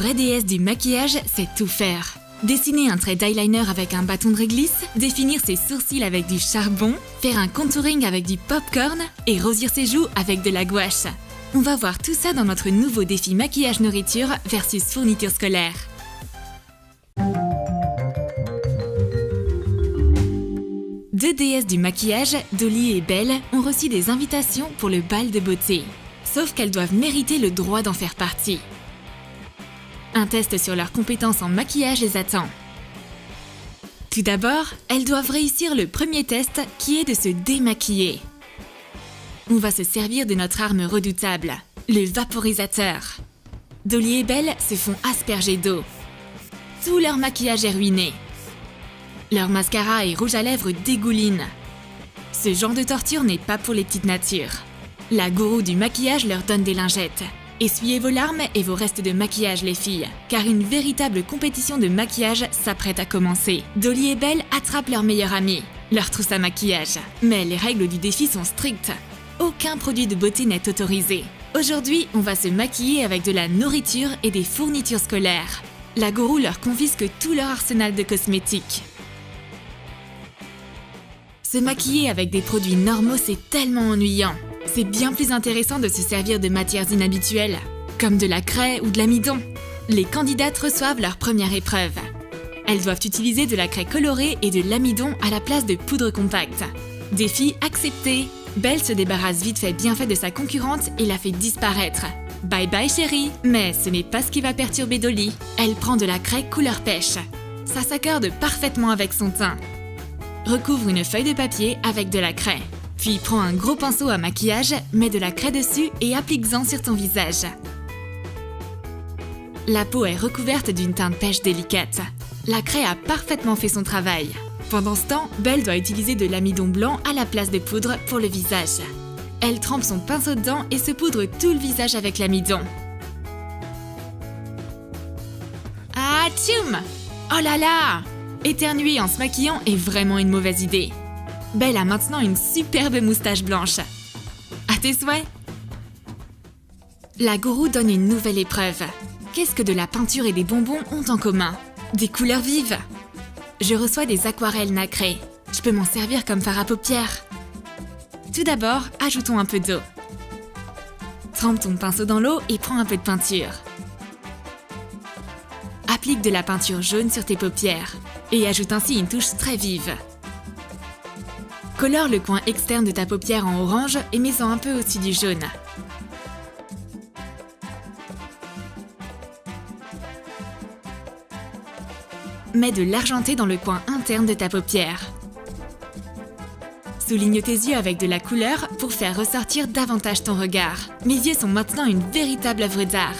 vraie déesse du maquillage sait tout faire. Dessiner un trait d'eyeliner avec un bâton de réglisse, définir ses sourcils avec du charbon, faire un contouring avec du popcorn et rosir ses joues avec de la gouache. On va voir tout ça dans notre nouveau défi maquillage nourriture versus fourniture scolaire. Deux déesses du maquillage, Dolly et Belle, ont reçu des invitations pour le bal de beauté. Sauf qu'elles doivent mériter le droit d'en faire partie. Un test sur leurs compétences en maquillage les attend. Tout d'abord, elles doivent réussir le premier test qui est de se démaquiller. On va se servir de notre arme redoutable, le vaporisateur. Dolly et Belle se font asperger d'eau. Tout leur maquillage est ruiné. Leur mascara et rouge à lèvres dégoulinent. Ce genre de torture n'est pas pour les petites natures. La gourou du maquillage leur donne des lingettes. Essuyez vos larmes et vos restes de maquillage les filles, car une véritable compétition de maquillage s'apprête à commencer. Dolly et Belle attrapent leur meilleure amie, leur trousse à maquillage. Mais les règles du défi sont strictes. Aucun produit de beauté n'est autorisé. Aujourd'hui, on va se maquiller avec de la nourriture et des fournitures scolaires. La gourou leur confisque tout leur arsenal de cosmétiques. Se maquiller avec des produits normaux, c'est tellement ennuyant. C'est bien plus intéressant de se servir de matières inhabituelles, comme de la craie ou de l'amidon. Les candidates reçoivent leur première épreuve. Elles doivent utiliser de la craie colorée et de l'amidon à la place de poudre compacte. Défi accepté. Belle se débarrasse vite fait bien fait de sa concurrente et la fait disparaître. Bye bye chérie. Mais ce n'est pas ce qui va perturber Dolly. Elle prend de la craie couleur pêche. Ça s'accorde parfaitement avec son teint. Recouvre une feuille de papier avec de la craie. Puis prends un gros pinceau à maquillage, mets de la craie dessus et applique-en sur ton visage. La peau est recouverte d'une teinte pêche délicate. La craie a parfaitement fait son travail. Pendant ce temps, Belle doit utiliser de l'amidon blanc à la place de poudre pour le visage. Elle trempe son pinceau dedans et se poudre tout le visage avec l'amidon. Ah, tchoum! Oh là là! Éternuer en se maquillant est vraiment une mauvaise idée. Belle a maintenant une superbe moustache blanche. À tes souhaits! La gourou donne une nouvelle épreuve. Qu'est-ce que de la peinture et des bonbons ont en commun? Des couleurs vives! Je reçois des aquarelles nacrées. Je peux m'en servir comme fard à paupières. Tout d'abord, ajoutons un peu d'eau. Trempe ton pinceau dans l'eau et prends un peu de peinture. Applique de la peinture jaune sur tes paupières et ajoute ainsi une touche très vive. Colore le coin externe de ta paupière en orange et mets-en un peu au-dessus du jaune. Mets de l'argenté dans le coin interne de ta paupière. Souligne tes yeux avec de la couleur pour faire ressortir davantage ton regard. Mes yeux sont maintenant une véritable œuvre d'art.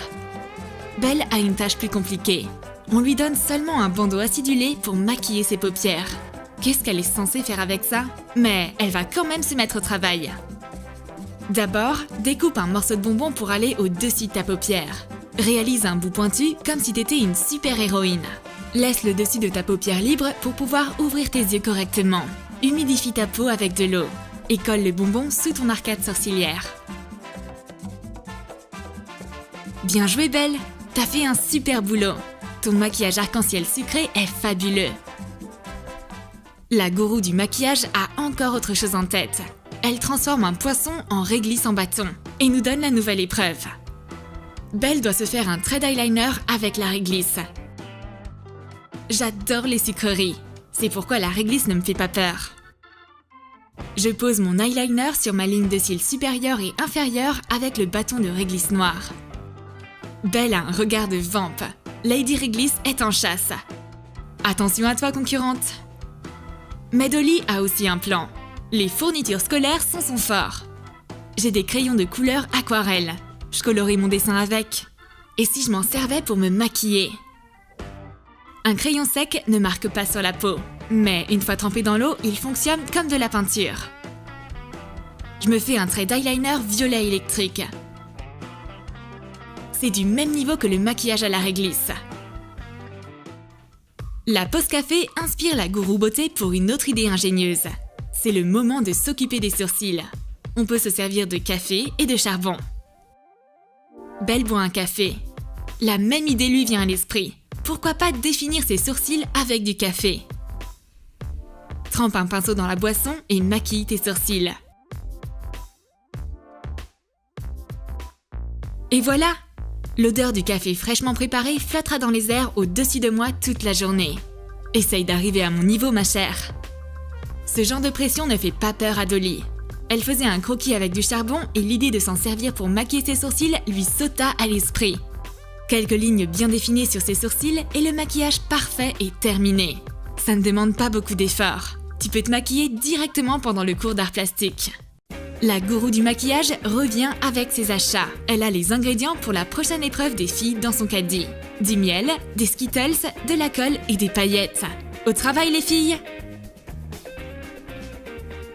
Belle a une tâche plus compliquée. On lui donne seulement un bandeau acidulé pour maquiller ses paupières. Qu'est-ce qu'elle est censée faire avec ça? Mais elle va quand même se mettre au travail. D'abord, découpe un morceau de bonbon pour aller au-dessus de ta paupière. Réalise un bout pointu comme si t'étais une super-héroïne. Laisse le dessus de ta paupière libre pour pouvoir ouvrir tes yeux correctement. Humidifie ta peau avec de l'eau et colle le bonbon sous ton arcade sourcilière. Bien joué Belle! T'as fait un super boulot! Ton maquillage arc-en-ciel sucré est fabuleux! La gourou du maquillage a encore autre chose en tête. Elle transforme un poisson en réglisse en bâton et nous donne la nouvelle épreuve. Belle doit se faire un trait d'eyeliner avec la réglisse. J'adore les sucreries. C'est pourquoi la réglisse ne me fait pas peur. Je pose mon eyeliner sur ma ligne de cils supérieure et inférieure avec le bâton de réglisse noire. Belle a un regard de vamp. Lady Réglisse est en chasse. Attention à toi, concurrente! Mais Dolly a aussi un plan. Les fournitures scolaires sont son fort. J'ai des crayons de couleur aquarelle. Je colorie mon dessin avec. Et si je m'en servais pour me maquiller? Un crayon sec ne marque pas sur la peau. Mais une fois trempé dans l'eau, il fonctionne comme de la peinture. Je me fais un trait d'eyeliner violet électrique. C'est du même niveau que le maquillage à la réglisse. La pause café inspire la gourou beauté pour une autre idée ingénieuse. C'est le moment de s'occuper des sourcils. On peut se servir de café et de charbon. Belle boit un café. La même idée lui vient à l'esprit. Pourquoi pas définir ses sourcils avec du café? Trempe un pinceau dans la boisson et maquille tes sourcils. Et voilà! L'odeur du café fraîchement préparé flottera dans les airs au-dessus de moi toute la journée. Essaye d'arriver à mon niveau, ma chère. Ce genre de pression ne fait pas peur à Dolly. Elle faisait un croquis avec du charbon et l'idée de s'en servir pour maquiller ses sourcils lui sauta à l'esprit. Quelques lignes bien définies sur ses sourcils et le maquillage parfait est terminé. Ça ne demande pas beaucoup d'efforts. Tu peux te maquiller directement pendant le cours d'art plastique. La gourou du maquillage revient avec ses achats. Elle a les ingrédients pour la prochaine épreuve des filles dans son caddie. Du miel, des Skittles, de la colle et des paillettes. Au travail les filles!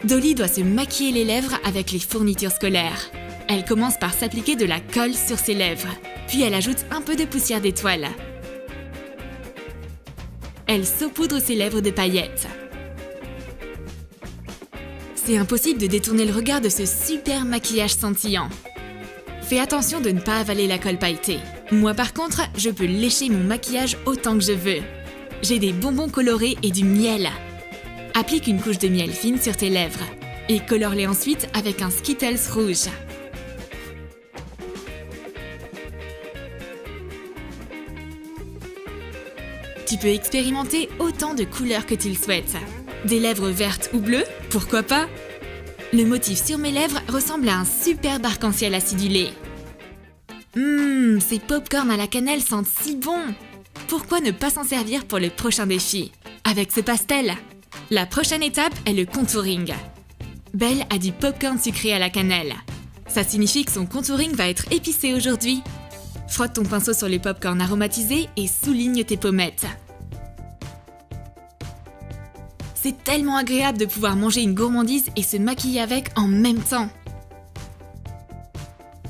Dolly doit se maquiller les lèvres avec les fournitures scolaires. Elle commence par s'appliquer de la colle sur ses lèvres, puis elle ajoute un peu de poussière d'étoile. Elle saupoudre ses lèvres de paillettes. C'est impossible de détourner le regard de ce super maquillage scintillant. Fais attention de ne pas avaler la colle pailletée. Moi par contre, je peux lécher mon maquillage autant que je veux. J'ai des bonbons colorés et du miel. Applique une couche de miel fine sur tes lèvres et colore-les ensuite avec un Skittles rouge. Tu peux expérimenter autant de couleurs que tu le souhaites. Des lèvres vertes ou bleues, pourquoi pas? Le motif sur mes lèvres ressemble à un superbe arc-en-ciel acidulé. Ces pop-corn à la cannelle sentent si bon! Pourquoi ne pas s'en servir pour le prochain défi? Avec ce pastel! La prochaine étape est le contouring. Belle a du pop-corn sucré à la cannelle. Ça signifie que son contouring va être épicé aujourd'hui. Frotte ton pinceau sur les pop-corn aromatisés et souligne tes pommettes. C'est tellement agréable de pouvoir manger une gourmandise et se maquiller avec en même temps.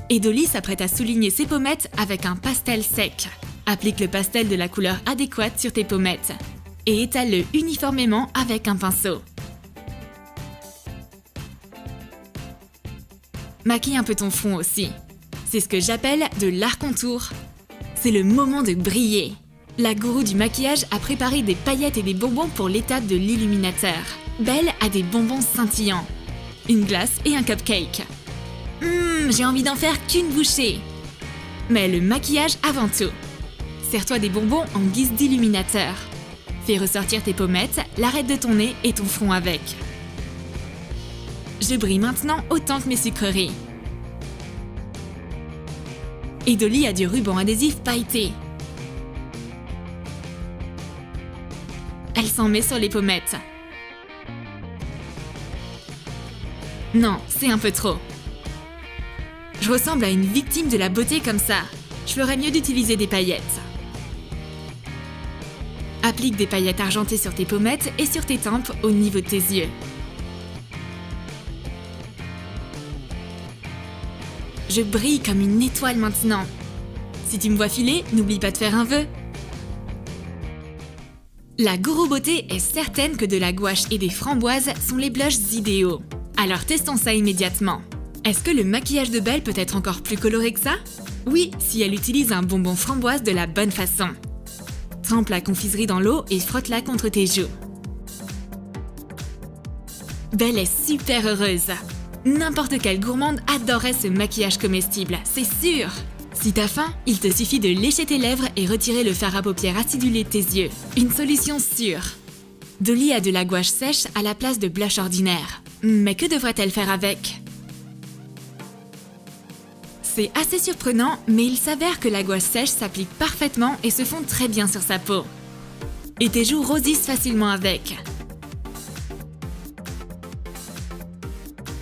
Et Dolly s'apprête à souligner ses pommettes avec un pastel sec. Applique le pastel de la couleur adéquate sur tes pommettes et étale-le uniformément avec un pinceau. Maquille un peu ton front aussi. C'est ce que j'appelle de l'art contour. C'est le moment de briller. La gourou du maquillage a préparé des paillettes et des bonbons pour l'étape de l'illuminateur. Belle a des bonbons scintillants, une glace et un cupcake. J'ai envie d'en faire qu'une bouchée. Mais le maquillage avant tout. Sers-toi des bonbons en guise d'illuminateur. Fais ressortir tes pommettes, l'arête de ton nez et ton front avec. Je brille maintenant autant que mes sucreries. Et Dolly a du ruban adhésif pailleté. Elle s'en met sur les pommettes. Non, c'est un peu trop. Je ressemble à une victime de la beauté comme ça. Je ferais mieux d'utiliser des paillettes. Applique des paillettes argentées sur tes pommettes et sur tes tempes au niveau de tes yeux. Je brille comme une étoile maintenant. Si tu me vois filer, n'oublie pas de faire un vœu. La gourou beauté est certaine que de la gouache et des framboises sont les blushs idéaux. Alors testons ça immédiatement. Est-ce que le maquillage de Belle peut être encore plus coloré que ça? Oui, si elle utilise un bonbon framboise de la bonne façon. Trempe la confiserie dans l'eau et frotte-la contre tes joues. Belle est super heureuse. N'importe quelle gourmande adorerait ce maquillage comestible, c'est sûr! Si t'as faim, il te suffit de lécher tes lèvres et retirer le fard à paupières acidulé de tes yeux. Une solution sûre. Dolly a de la gouache sèche à la place de blush ordinaire. Mais que devrait-elle faire avec? C'est assez surprenant, mais il s'avère que la gouache sèche s'applique parfaitement et se fond très bien sur sa peau. Et tes joues rosissent facilement avec.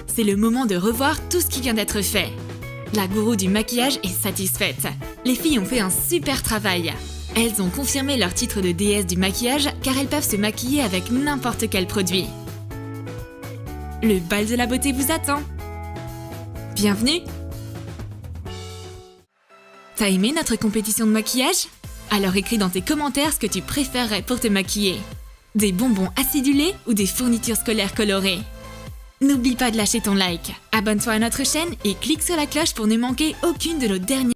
C'est le moment de revoir tout ce qui vient d'être fait. La gourou du maquillage est satisfaite. Les filles ont fait un super travail. Elles ont confirmé leur titre de déesse du maquillage car elles peuvent se maquiller avec n'importe quel produit. Le bal de la beauté vous attend. Bienvenue! T'as aimé notre compétition de maquillage? Alors écris dans tes commentaires ce que tu préférerais pour te maquiller. Des bonbons acidulés ou des fournitures scolaires colorées? N'oublie pas de lâcher ton like, abonne-toi à notre chaîne et clique sur la cloche pour ne manquer aucune de nos dernières